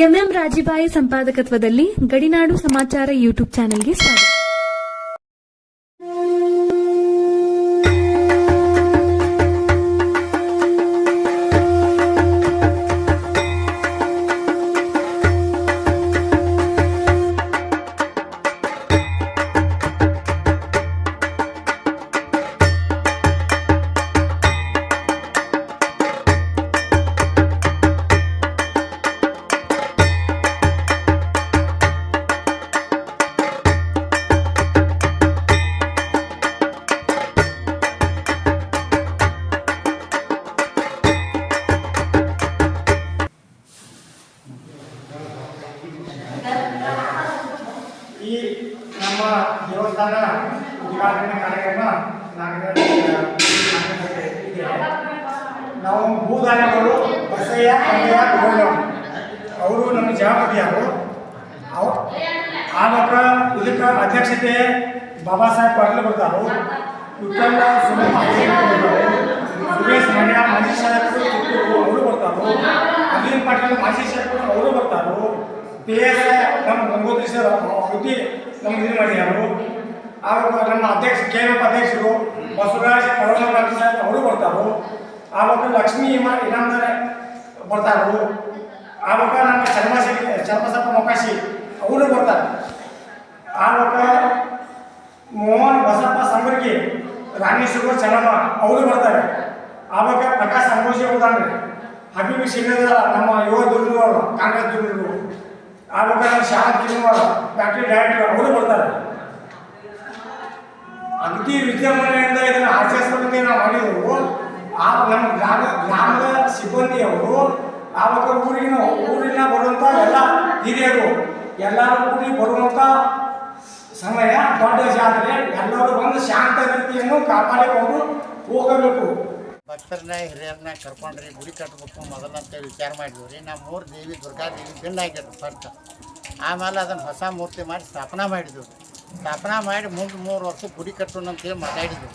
MM ರಾಜಿಬಾಯಿ ಸಂಪಾದಕತ್ವದಲ್ಲಿ ಗಡಿನಾಡು ಸಮಾಚಾರ YouTube ಚಾನೆಲ್ಗೆ ಸ್ವಾಗತ. ಈ ನಮ್ಮ ದೇವಸ್ಥಾನ ಉದ್ಘಾಟನೆ ಕಾರ್ಯಕ್ರಮ ನಾವು ಭೂದಾನಗಳು ಬಸಯ್ಯ ಅಂಗಯ್ಯ ಅವರು ನಮ್ಮ ಜವಾಬ್ದಾರಿಯವರು ಆವಾಗ ಇದಕ್ಕೆ ಅಧ್ಯಕ್ಷತೆ ಬಾಬಾ ಸಾಹೇಬ್ ಪಾಟೀಲ್ ಬರ್ತಾರು, ವಿಠ್ಠಲ ಸುರೇಶ್ ಮಂಡ್ಯ ಮಾಜಿ ಶಾಸಕರು ಅವರು ಬರ್ತಾರು, ಅರವಿಂದ್ ಪಾಟೀಲ್ ಮಾಜಿ ಶಾಸಕರು ಅವರು ಬರ್ತಾರು, PS ನಮ್ಮ ಗಂಗೋತ್ರಿ ಸರ್ ಅವಧಿ ನಮ್ಗೆ ಇದು ಮಾಡಿದರು. ಆವಾಗ ನಮ್ಮ ಅಧ್ಯಕ್ಷ KMF ಅಧ್ಯಕ್ಷರು ಬಸವರಾಜ್ ಕಳವಳ ಸಾಹೇಬ್ ಅವರು ಬರ್ತಾರು. ಆವಾಗ ಲಕ್ಷ್ಮೀ ಇನಾಮದಾರ ಬರ್ತಾರು. ಆವಾಗ ನಮ್ಮ ಚರ್ಮಸಪ್ಪ ಮೊಕಾಶಿ ಅವರು ಬರ್ತಾರೆ. ಆವಾಗ ಮೋಹನ್ ಬಸಪ್ಪ ಸಂಬರ್ಗಿ ರಾಣೇಶ್ವರ ಚಲಮ ಅವರು ಬರ್ತಾರೆ. ಆವಾಗ ಪ್ರಕಾಶ್ ಅಂಬೋಜಿ ಬರ್ತಾನೆ. ಹಬೀಬ್ ಸಿಂಗದ ನಮ್ಮ ಯುವ ದುರ್ಗರು ಕಾಂಗ್ರೆಸ್ ದುರ್ಗರು. ಆವಾಗ ನಮ್ಮ ಶಾಂತ್ ಕಿರುಮಾರ ಫ್ಯಾಕ್ಟ್ರಿ ಡೈರೆಕ್ಟರ್ ಅವರು ಬರ್ತಾರೆ. ಅಗದಿ ವಿಜೃಂಭಣೆಯಿಂದ ಇದನ್ನು ಆಚರಿಸೋದಕ್ಕೆ ನಾವು ಮಾಡಿದೆವು. ನಮ್ಮ ಗ್ರಾಮದ ಸಿಬ್ಬಂದಿಯವರು ಆವಾಗ ಊರಿನ ಬರುವಂಥ ಎಲ್ಲ ಹಿರಿಯರು ಎಲ್ಲರೂ ಕೂಡಿ ಬರುವಂಥ ಸಮಯ ದೊಡ್ಡ ಜಾತ್ರೆ, ಎಲ್ಲರೂ ಬಂದು ಶಾಂತ ರೀತಿಯನ್ನು ಕಾಪಾಡಿಕೊಂಡು ಹೋಗಬೇಕು. ಭಕ್ತರನ್ನ ಹಿರಿಯರನ್ನ ಕರ್ಕೊಂಡ್ರಿ ಗುಡಿ ಕಟ್ಟಬೇಕು ಮೊದಲಂತೇಳಿ ವಿಚಾರ ಮಾಡಿದ್ವಿ ರೀ. ನಮ್ಮ ಮೂರು ದೇವಿ ದುರ್ಗಾದೇವಿ ಭಿನ್ನ ಆಗಿದ್ರು ಫಸ್ಟ್. ಆಮೇಲೆ ಅದನ್ನು ಹೊಸ ಮೂರ್ತಿ ಮಾಡಿ ಸ್ಥಾಪನಾ ಮಾಡಿದ್ವಿ. ಸ್ಥಾಪನಾ ಮಾಡಿ ಮುಂದೆ 3 ವರ್ಷ ಗುಡಿ ಕಟ್ಟೋಣ ಅಂತೇಳಿ ಮಾತಾಡಿದ್ವಿ.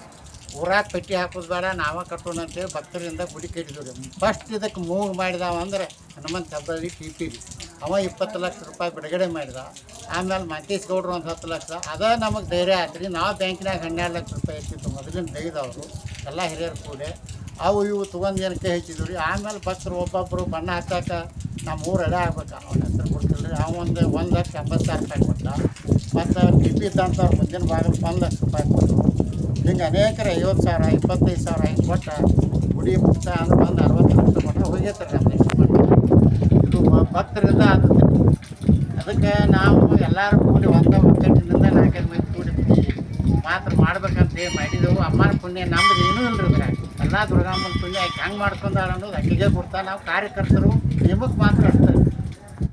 ಊರಾಗ ಪಟ್ಟಿ ಹಾಕೋದು ಬೇಡ, ನಾವೇ ಕಟ್ಟೋಣ ಅಂತೇಳಿ ಭಕ್ತರಿಂದ ಗುಡಿ ಕಟ್ಟಿದ್ವಿ ರೀ. ಫಸ್ಟ್ ಇದಕ್ಕೆ ಮೂಗು ಮಾಡಿದವ ಅಂದ್ರೆ ಹನುಮಂತ ಹೆಬ್ಬಳ್ಳಿ TP ರೀ. ಅವ 20 ಲಕ್ಷ ರೂಪಾಯಿ ಬಿಡುಗಡೆ ಮಾಡಿದ. ಆಮೇಲೆ ಮಂತೇಶ್ ಗೌಡ್ರು ಒಂದು 10 ಲಕ್ಷ. ಅದೇ ನಮಗೆ ಧೈರ್ಯ ಆಯ್ತು ರೀ. ನಾವು ಬ್ಯಾಂಕಿನಾಗ 12 ಲಕ್ಷ ರೂಪಾಯಿ ಇರ್ತಿತ್ತು ಮೊದಲಿನ ತೆಗೆದವರು ಎಲ್ಲ ಹಿರಿಯರು ಕೂಡಿ. ಅವು ಇವು ತೊಗೊಂಡು ಏನಕ್ಕೆ ಹೆಚ್ಚಿದ್ವಿ ರೀ. ಆಮೇಲೆ ಭಕ್ತರು ಒಬ್ಬೊಬ್ಬರು ಬಣ್ಣ ಹಾಕಾಕ ನಮ್ಮ ಊರು ಎಡೆ ಆಗ್ಬೇಕು. ಅವನ ಹೆಸರು ಕೊಡ್ತಿಲ್ಲ ರೀ. ಅವ 1,80,000 ರೂಪಾಯಿ ಕೊಟ್ಟ. ಮತ್ತು TP ಇದ್ದಂಥವ್ರು ಮುಂದಿನ ಭಾಗಕ್ಕೆ 1 ಲಕ್ಷ ರೂಪಾಯಿ ಕೊಟ್ಟರು. ಹಿಂಗೆ ಅನೇಕರು 50,000 25,000 ಹಿಂಗೆ ಕೊಟ್ಟ ಗುಡಿ ಮುಕ್ತ ಅಂದ್ರೆ ಬಂದು 60 ಲಕ್ಷ ಮಟ್ಟ ಹೋಗೈತೆ ನಮ್ಮ ಇದು ಭಕ್ತರಿಂದ ಆಗುತ್ತೆ. ಅದಕ್ಕೆ ನಾವು ಎಲ್ಲರೂ ಕೂಡಿ ಒಗ್ಗಟ್ಟಿನಿಂದ 4 ಮಂದಿ ಕೂಡಿ ಮಾತ್ರ ಮಾಡ್ಬೇಕಂತ ಹೇಳಿ ಮಾಡಿದೆವು. ಅಮ್ಮನ ಪುಣ್ಯ ನಮ್ದು ಏನೂ ಇಲ್ಲರಿ ಇದ್ರಾಗ. ಎಲ್ಲ ದುರ್ಗಮ್ಮನ ಪುಣ್ಯ ಆಕೆ ಹೆಂಗೆ ಮಾಡ್ಕೊಂಡಾಳ ಅನ್ನೋದು ಅಕ್ಕಿಗೆ ಕೊಡ್ತಾ. ನಾವು ಕಾರ್ಯಕರ್ತರು ನಿಮಗೆ ಮಾತ್ರ ಅಷ್ಟೇ.